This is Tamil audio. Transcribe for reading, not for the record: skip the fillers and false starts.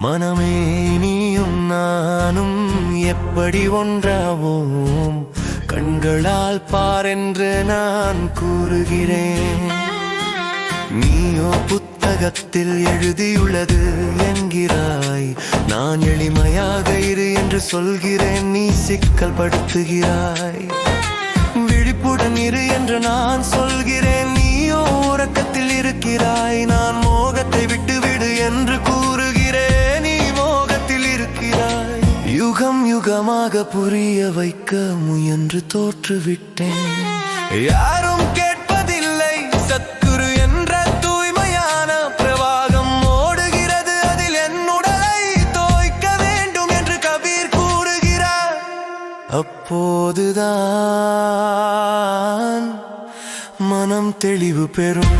மனமே நீயும் நானும் எப்படி ஒன்றாவோம்? கண்களால் பாரென்று நான் கூறுகிறேன். நீயோ புத்தகத்தில் எழுதியுள்ளது என்கிறாய். நான் எளிமையாக இரு என்று சொல்கிறேன், நீ சிக்கல் படுத்துகிறாய். விழிப்புடன் இரு என்று நான் சொல்கிறேன், நீயோ உறக்கத்தில் இருக்கிறாய். நான் மோகத்தை விட்டுவிடு என்று கூறுகிறேன், நீ மோகத்தில் இருக்கிறாய். யுகம் யுகமாக புரிய வைக்க முயன்று தோற்றுவிட்டேன். யாரும் கேட்பதில்லை, சத்குரு என்ற தூய்மையான பிரவாகம் ஓடுகிறது, அதில் என் உடலை தோய்க்க வேண்டும் என்று கபீர் கூறுகிறார். அப்போதுதான் மனம் தெளிவு பெறும்.